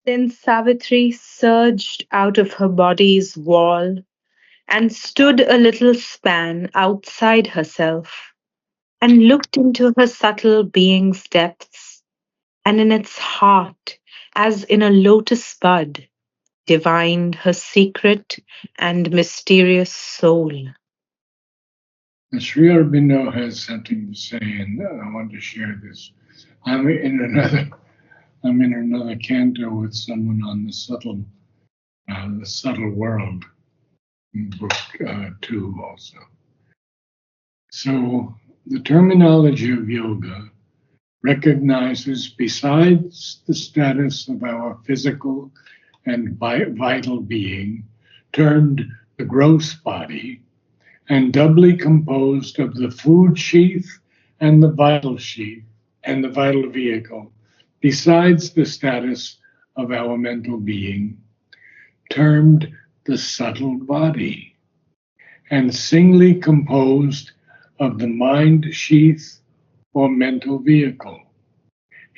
Then Savitri surged out of her body's wall and stood a little span outside herself and looked into her subtle being's depths, and in its heart, as in a lotus bud, divined her secret and mysterious soul. Sri Aurobindo has something to say, and I want to share this. I'm in another, I'm in another canto with someone on the subtle world, book 2 also. So the terminology of yoga recognizes, besides the status of our physical and vital being, termed the gross body, and doubly composed of the food sheath and the vital sheath and the vital vehicle, besides the status of our mental being, termed the subtle body, and singly composed of the mind sheath or mental vehicle.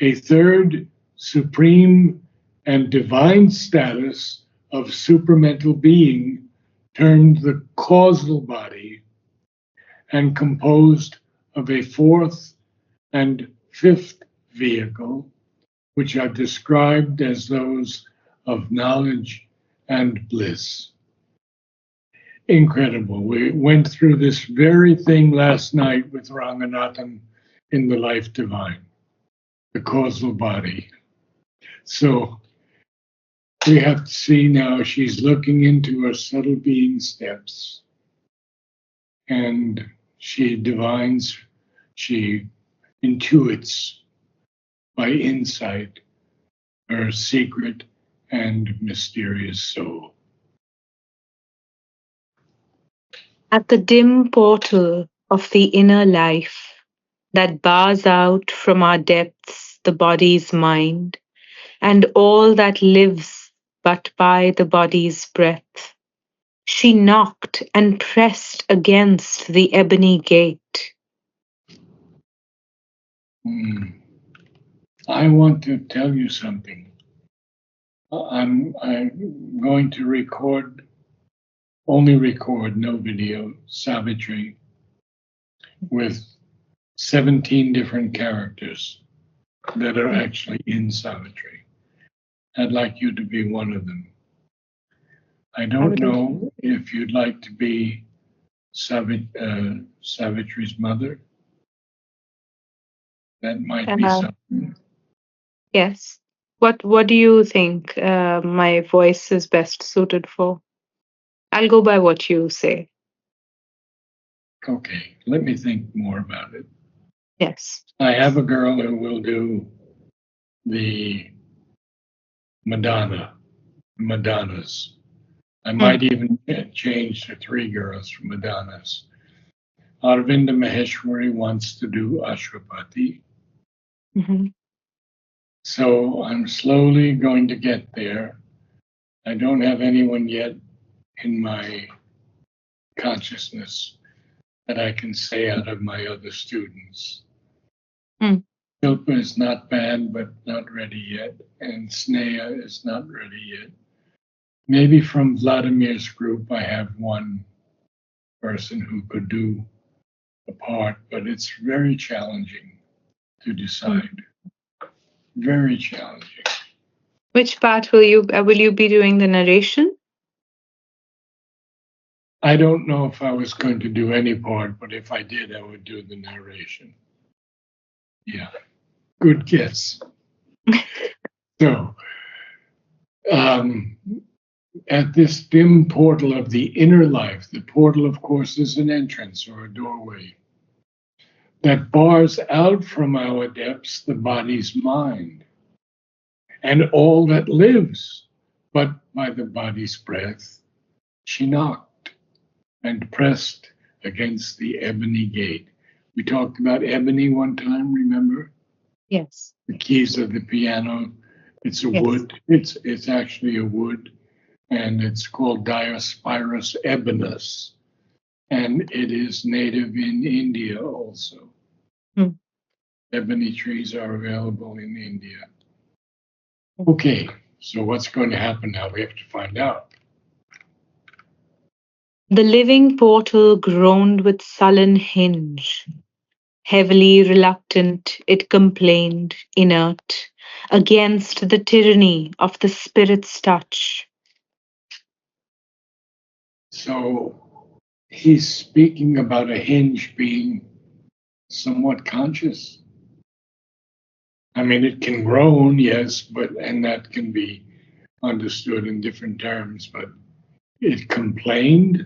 A third supreme and divine status of supramental being termed the causal body, and composed of a fourth and fifth vehicle, which are described as those of knowledge and bliss. Incredible. We went through this very thing last night with Ranganathan in the Life Divine, the causal body. So we have to see now she's looking into her subtle being steps, and she divines, she intuits by insight her secret and mysterious soul. At the dim portal of the inner life that bars out from our depths the body's mind and all that lives but by the body's breath, she knocked and pressed against the ebony gate. I want to tell you something. I'm going to only record, no video, Savitri with 17 different characters that are actually in Savitri. I'd like you to be one of them. I don't know if you'd like to be Savitri's mother. That might be something. Yes. What do you think my voice is best suited for? I'll go by what you say. Okay, let me think more about it. Yes. I have a girl who will do the Madonnas. I might even change to 3 girls from Madonnas. Aravinda Maheshwari wants to do Ashwapati. So I'm slowly going to get there. I don't have anyone yet in my consciousness that I can say out of my other students. Shilpa is not bad, but not ready yet. And Sneha is not ready yet. Maybe from Vladimir's group, I have one person who could do the part, but it's very challenging to decide. Very challenging. Which part will you be doing the narration? I don't know if I was going to do any part, but if I did, I would do the narration. Yeah, good guess. So, at this dim portal of the inner life, the portal, of course, is an entrance or a doorway that bars out from our depths the body's mind and all that lives but by the body's breath. She knocked and pressed against the ebony gate. We talked about ebony one time, remember? Yes. The keys of the piano. It's a wood. It's actually a wood, and it's called Diospyros ebonus, and it is native in India also. Ebony trees are available in India. Okay, So what's going to happen now? We have to find out. The living portal groaned with sullen hinge. Heavily reluctant, it complained, inert, against the tyranny of the spirit's touch. So he's speaking about a hinge being somewhat conscious. I mean, it can groan, yes, but and that can be understood in different terms. But it complained.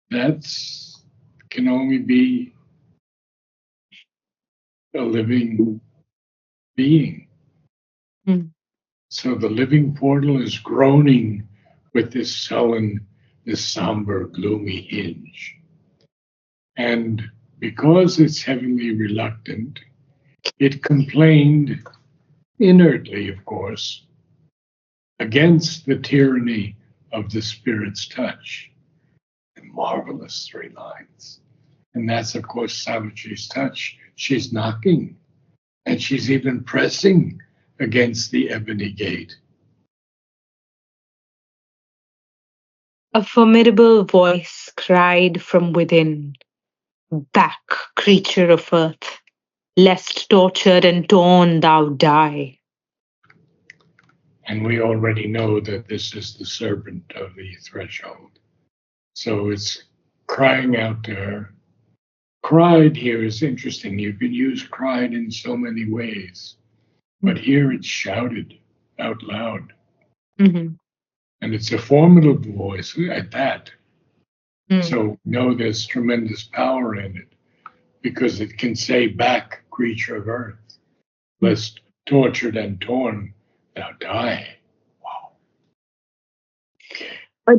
That's can only be a living being. Mm. So the living portal is groaning with this sullen, this somber, gloomy hinge. And because it's heavily reluctant, it complained inertly, of course, against the tyranny of the Spirit's touch. Marvelous 3 lines. And that's, of course, Savitri's touch. She's knocking and she's even pressing against the ebony gate. A formidable voice cried from within, "Back, creature of earth, lest tortured and torn thou die." And we already know that this is the serpent of the threshold. So it's crying out to her. Cried here is interesting. You can use cried in so many ways, but here it's shouted out loud. Mhm. And it's a formidable voice at that. Mm. So know there's tremendous power in it because it can say back, creature of earth, lest tortured and torn thou die. Wow. Okay. A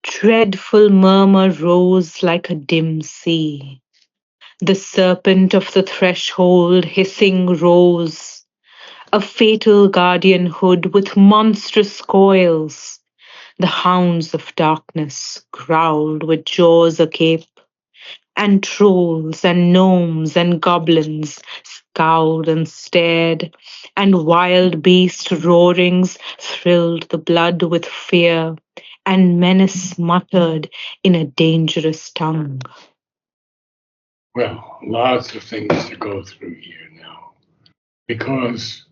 dreadful murmur rose like a dim sea. The serpent of the threshold hissing rose, a fatal guardianhood with monstrous coils. The hounds of darkness growled with jaws agape, and trolls and gnomes and goblins scowled and stared, and wild beast roarings thrilled the blood with fear, and menace muttered in a dangerous tongue. Well, lots of things to go through here now because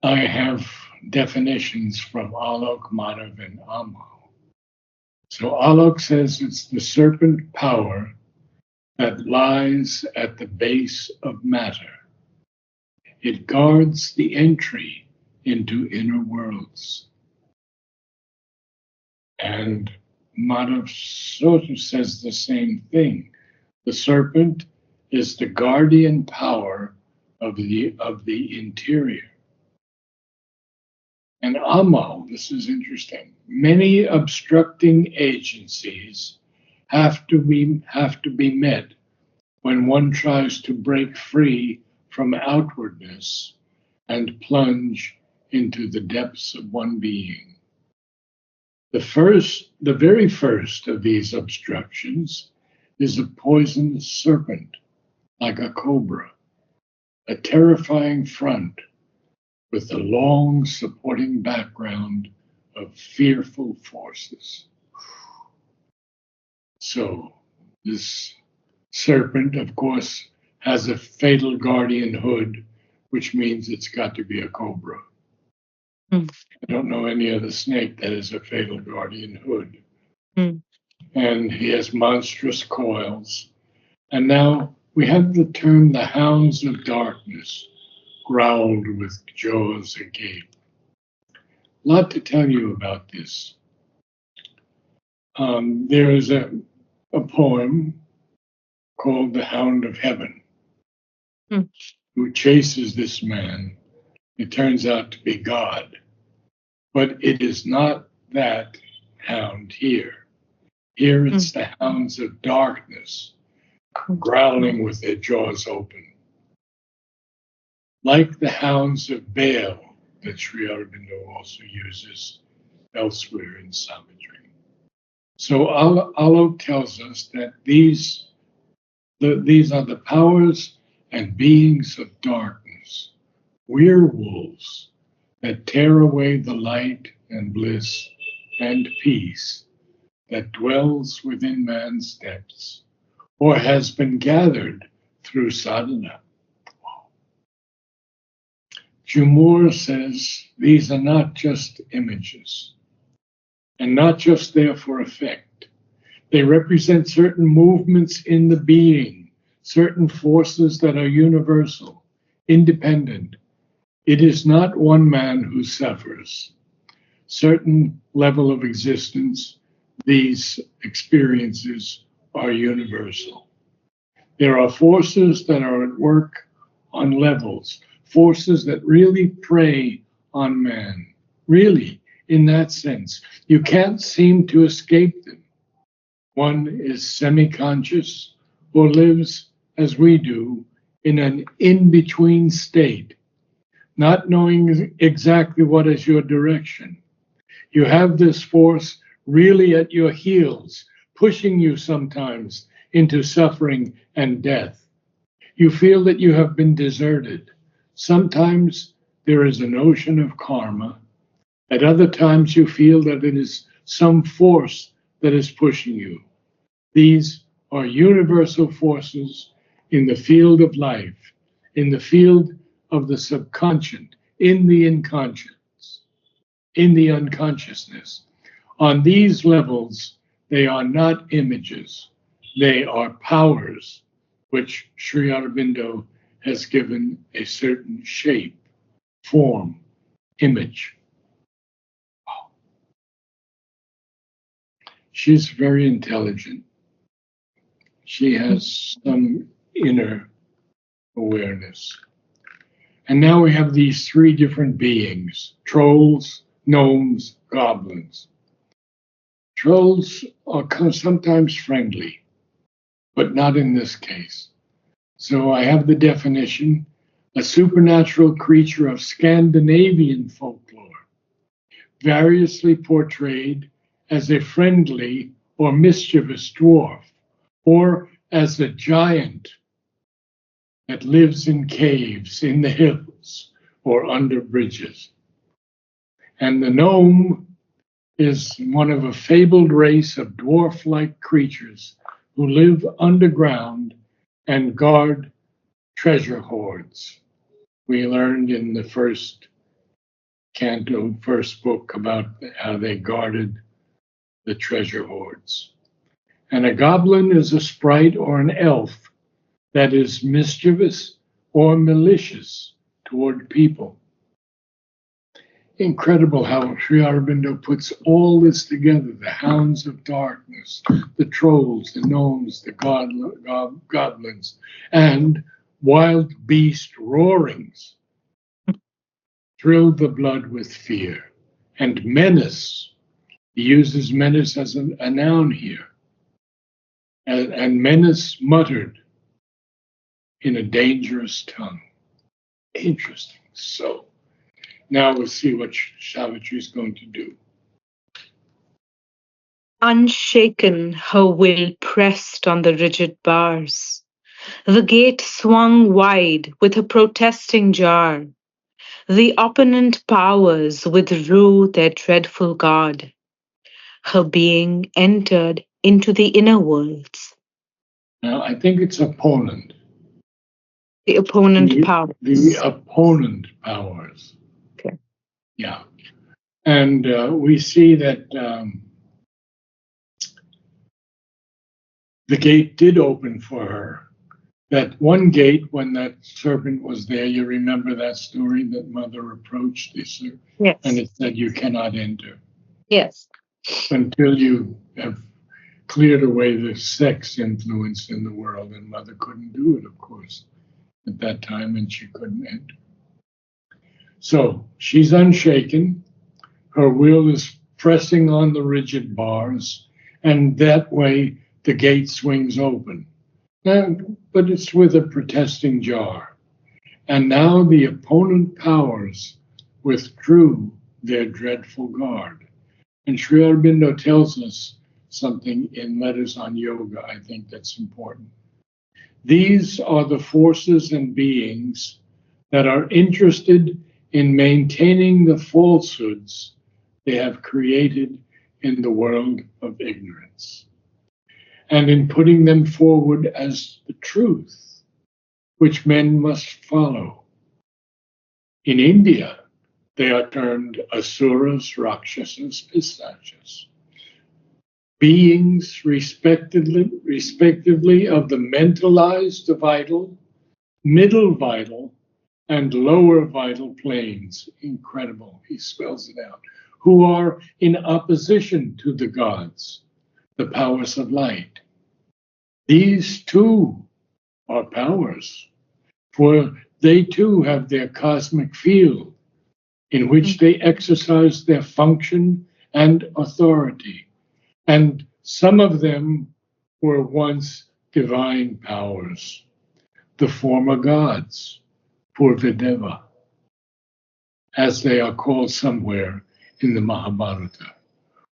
I have definitions from Alok, Madhav, and Amo. So Alok says it's the serpent power that lies at the base of matter. It guards the entry into inner worlds. And Madhav sort of says the same thing. The serpent is the guardian power of the interior. And Amo, this is interesting. Many obstructing agencies have to be met when one tries to break free from outwardness and plunge into the depths of one being. The very first of these obstructions is a poisonous serpent, like a cobra, a terrifying front with a long supporting background of fearful forces. So, this serpent, of course, has a fatal guardian hood, which means it's got to be a cobra. Mm. I don't know any other snake that has a fatal guardian hood. Mm. And he has monstrous coils. And now we have the term the hounds of darkness growled with jaws agape. A lot to tell you about this. There is a poem called The Hound of Heaven, Mm. who chases this man. It turns out to be God, but it is not that hound here. Here Mm. it's the hounds of darkness growling with their jaws open, like the hounds of Baal that Sri Aurobindo also uses elsewhere in Savitri. So Alok tells us that these are the powers and beings of darkness, werewolves that tear away the light and bliss and peace that dwells within man's depths or has been gathered through sadhana. Jumur says these are not just images and not just there for effect. They represent certain movements in the being, certain forces that are universal, independent. It is not one man who suffers. Certain level of existence, these experiences are universal. There are forces that are at work on levels, forces that really prey on man, really, in that sense. You can't seem to escape them. One is semi conscious or lives, as we do, in an in between state, not knowing exactly what is your direction. You have this force really at your heels, pushing you sometimes into suffering and death. You feel that you have been deserted. Sometimes there is a notion of karma. At other times, you feel that it is some force that is pushing you. These are universal forces in the field of life, in the field of the subconscious, in the unconscious, in the unconsciousness. On these levels, they are not images, they are powers, which Sri Aurobindo has given a certain shape, form, image. She's very intelligent. She has some inner awareness. And now we have these three different beings: trolls, gnomes, goblins. Trolls are sometimes friendly, but not in this case. So I have the definition: a supernatural creature of Scandinavian folklore, variously portrayed as a friendly or mischievous dwarf, or as a giant that lives in caves, in the hills, or under bridges. And the gnome is one of a fabled race of dwarf like creatures who live underground and guard treasure hoards. We learned in the first Canto, first book, about how they guarded the treasure hoards. And a goblin is a sprite or an elf that is mischievous or malicious toward people. Incredible how Sri Aurobindo puts all this together: the hounds of darkness, the trolls, the gnomes, the goblins, and wild beast roarings thrilled the blood with fear. And menace, he uses menace as a noun here, and menace muttered in a dangerous tongue. Interesting. So now we'll see what Savitri is going to do. Unshaken, her will pressed on the rigid bars. The gate swung wide with a protesting jar. The opponent powers withdrew their dreadful guard. Her being entered into the inner worlds. Now, I think it's opponent. The opponent The powers. opponent powers. Okay. Yeah. And we see that the gate did open for her. That one gate, when that serpent was there, you remember that story that Mother approached the serpent and Yes. it said, "You cannot enter Yes. until you have cleared away the sex influence in the world." And Mother couldn't do it, of course, at that time, and she couldn't enter. So she's unshaken. Her will is pressing on the rigid bars, and that way the gate swings open. But it's with a protesting jar. And now the opponent powers withdrew their dreadful guard. And Sri Aurobindo tells us something in Letters on Yoga, I think that's important. These are the forces and beings that are interested in maintaining the falsehoods they have created in the world of ignorance, and in putting them forward as the truth, which men must follow. In India, they are termed asuras, rakshasas, pistachas, beings respectively of the mentalized vital, middle vital, and lower vital planes. Incredible, he spells it out. Who are in opposition to the gods, the powers of light. These too are powers, for they too have their cosmic field in which they exercise their function and authority. And some of them were once divine powers, the former gods, Purvideva, as they are called somewhere in the Mahabharata,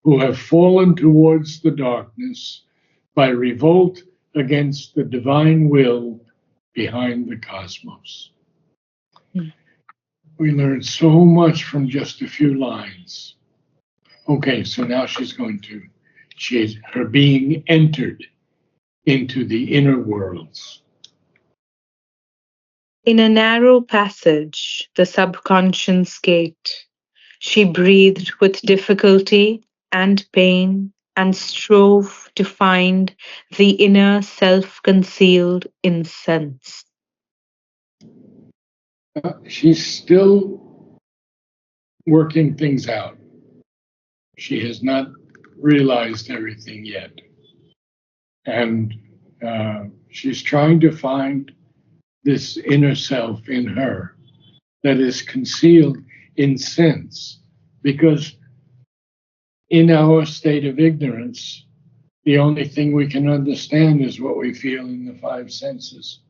who have fallen towards the darkness by revolt against the divine will behind the cosmos. We learned so much from just a few lines. Okay, so now her being entered into the inner worlds. In a narrow passage, the subconscious gate, she breathed with difficulty and pain and strove to find the inner self concealed in sense. She's still working things out. She has not realized everything yet. And she's trying to find this inner self in her that is concealed in sense, because in our state of ignorance, the only thing we can understand is what we feel in the five senses.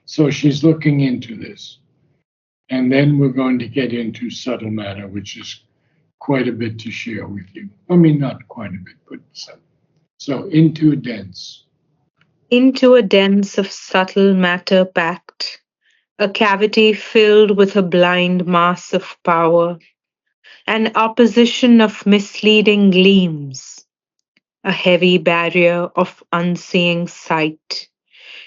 So she's looking into this. And then we're going to get into subtle matter, which is quite a bit to share with you. I mean, not quite a bit, but some. So into dense. Into a dense of subtle matter packed, a cavity filled with a blind mass of power, an opposition of misleading gleams, a heavy barrier of unseeing sight.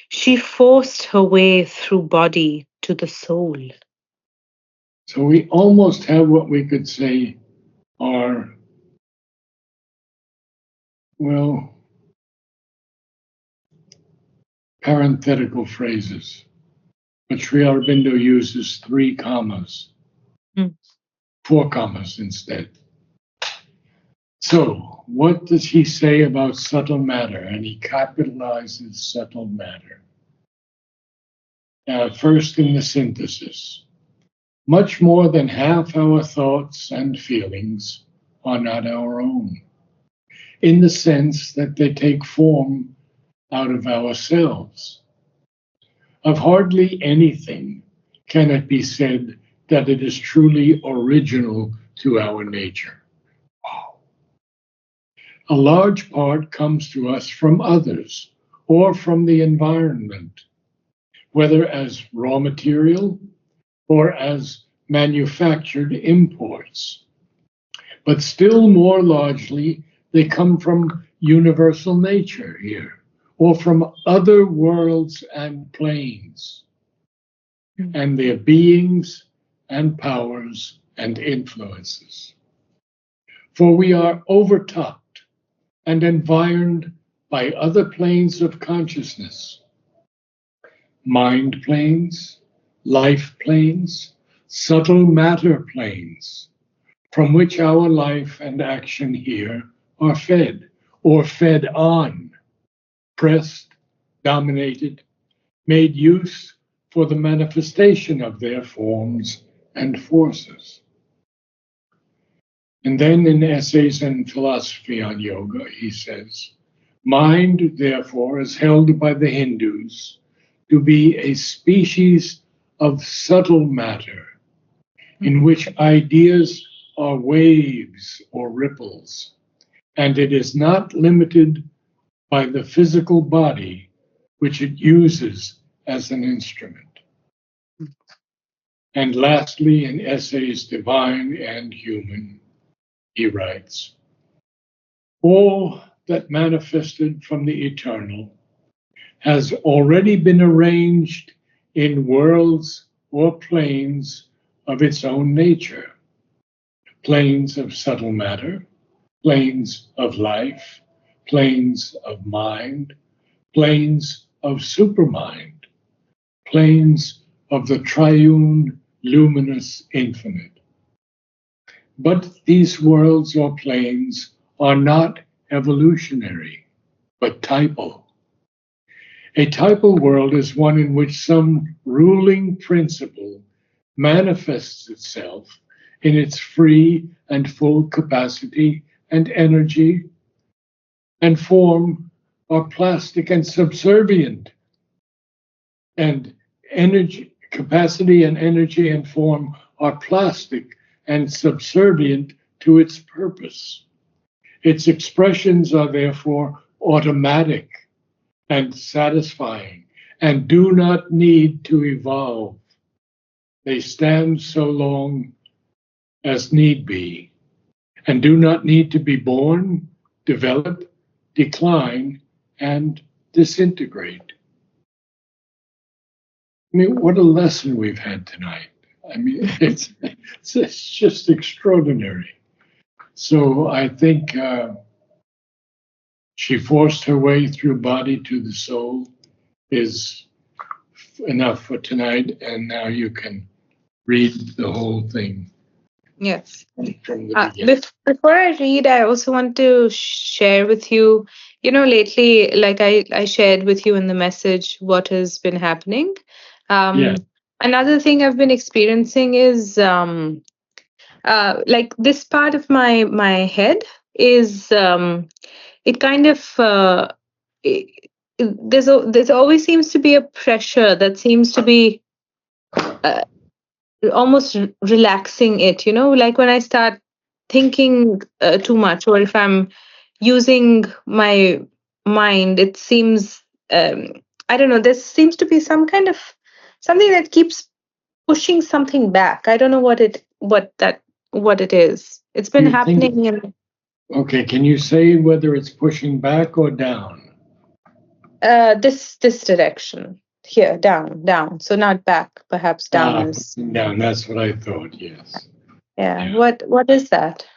She forced her way through body to the soul. So we almost have what we could say are, well, parenthetical phrases. But Sri Aurobindo uses 3 commas, 4 commas instead. So, what does he say about subtle matter? And he capitalizes subtle matter. First, in the synthesis, much more than half our thoughts and feelings are not our own, in the sense that they take form out of ourselves. Of hardly anything can it be said that it is truly original to our nature. Wow. A large part comes to us from others or from the environment, whether as raw material or as manufactured imports. But still more largely, they come from universal nature here, or from other worlds and planes, and their beings and powers and influences. For we are overtopped and environed by other planes of consciousness, mind planes, life planes, subtle matter planes, from which our life and action here are fed, or fed on, pressed, dominated, made use for the manifestation of their forms and forces. And then in Essays and Philosophy on Yoga, he says, mind, therefore, is held by the Hindus to be a species of subtle matter in which ideas are waves or ripples, and it is not limited by the physical body which it uses as an instrument. And lastly, in essays divine and human, he writes, all that manifested from the eternal has already been arranged in worlds or planes of its own nature, planes of subtle matter, planes of life, planes of mind, planes of supermind, planes of the triune luminous infinite. But these worlds or planes are not evolutionary, but typal. A typal world is one in which some ruling principle manifests itself in its free and full capacity and energy and form are plastic and subservient, and energy, capacity and energy and form are plastic and subservient to its purpose. Its expressions are therefore automatic and satisfying and do not need to evolve. They stand so long as need be and do not need to be born, develop, decline, and disintegrate. I mean, what a lesson we've had tonight. I mean, it's just extraordinary. So I think she forced her way through body to the soul is enough for tonight, and now you can read the whole thing Yes. from the beginning. Before I read, I also want to share with you, lately, like I shared with you in the message what has been happening. Yeah, Um, Another thing I've been experiencing is like this part of my head is it kind of it, there's always seems to be a pressure that seems to be uh, almost relaxing it, like when I start thinking too much, or if I'm using my mind, it seems um, I don't know, there seems to be some kind of something that keeps pushing something back. I don't know what it is. It's been you think, happening in okay, can you say whether it's pushing back or down? this direction here, down, so not back, perhaps down Ah, is. pushing down, that's what I thought, yes. Yeah, Yeah. what is that?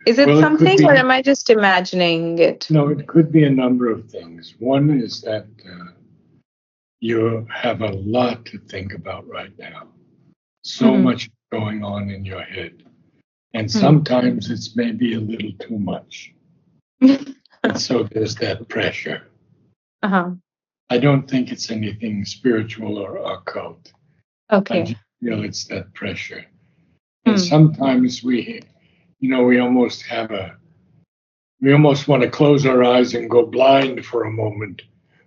Is it Well, it could something, or be, am I just imagining it? no, it could be a number of things. One is that you have a lot to think about right now. So Mm-hmm. much going on in your head. And Hmm. sometimes it's maybe a little too much. And so there's that pressure. Uh-huh. I don't think it's anything spiritual or occult. I Okay. just feel it's that pressure. And Hmm. sometimes we almost we almost want to close our eyes and go blind for a moment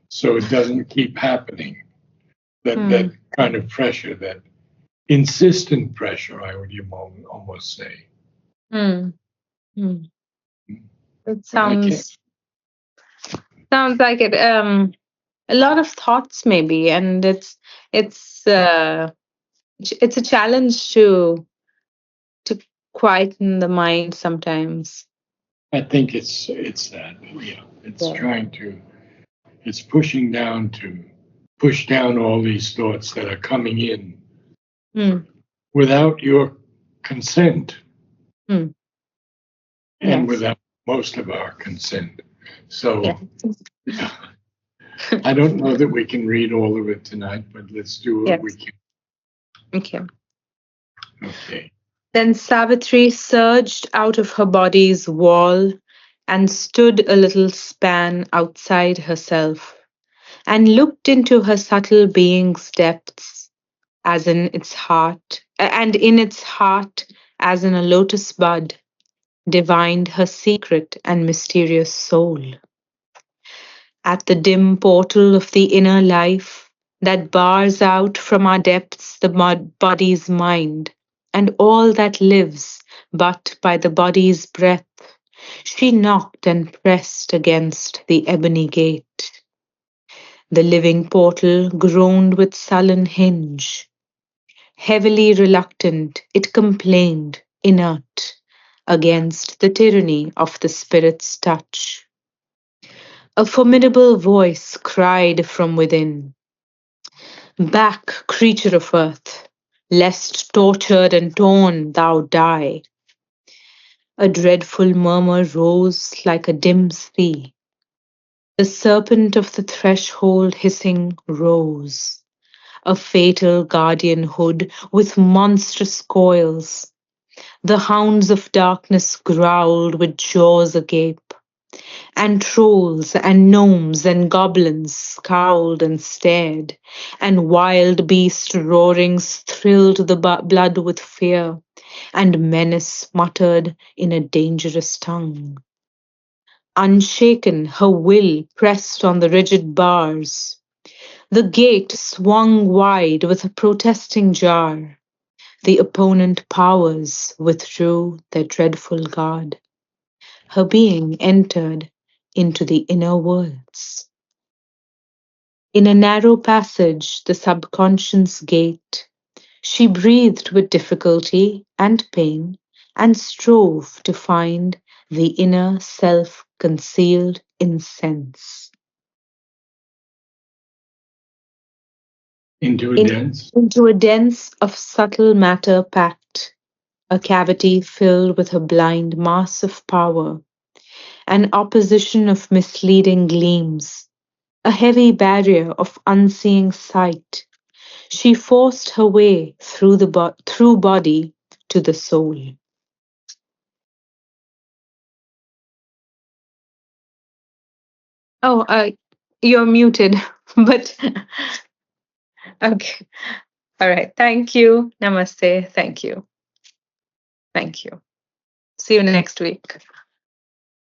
so it doesn't keep happening. That Hmm. kind of pressure, that insistent pressure, I would almost say. Hmm. Hmm. It But I can't. sounds like it. A lot of thoughts maybe, and it's it's a challenge to quieten the mind sometimes. I think it's that. Yeah, it's Yeah. trying to. It's pushing down to push down all these thoughts that are coming in Hmm. without your consent Hmm. and Yes. without most of our consent. Yeah. So yeah, I don't know that we can read all of it tonight, but let's do what we Yes. can. Okay. Okay. Then Savitri surged out of her body's wall and stood a little span outside herself and looked into her subtle being's depths, as in its heart, and in its heart, as in a lotus bud, divined her secret and mysterious soul. At the dim portal of the inner life that bars out from our depths the body's mind and all that lives but by the body's breath, she knocked and pressed against the ebony gate. The living portal groaned with sullen hinge. Heavily reluctant, it complained, inert, against the tyranny of the spirit's touch. A formidable voice cried from within, "Back, creature of earth, lest tortured and torn thou die." A dreadful murmur rose like a dim sea. The serpent of the threshold hissing rose, a fatal guardianhood with monstrous coils. The hounds of darkness growled with jaws agape, and trolls and gnomes and goblins scowled and stared, and wild beast roarings thrilled the blood with fear, and menace muttered in a dangerous tongue. Unshaken, her will pressed on the rigid bars. The gate swung wide with a protesting jar. The opponent powers withdrew their dreadful guard. Her being entered into the inner worlds. In a narrow passage, the subconscious gate, she breathed with difficulty and pain and strove to find the inner self concealed in sense. Into a In, dense into a dense of subtle matter packed, a cavity filled with a blind mass of power, an opposition of misleading gleams, a heavy barrier of unseeing sight. She forced her way through through body to the soul. Oh, you're muted, but okay. All right. Thank you. Namaste. Thank you. Thank you. See you next week.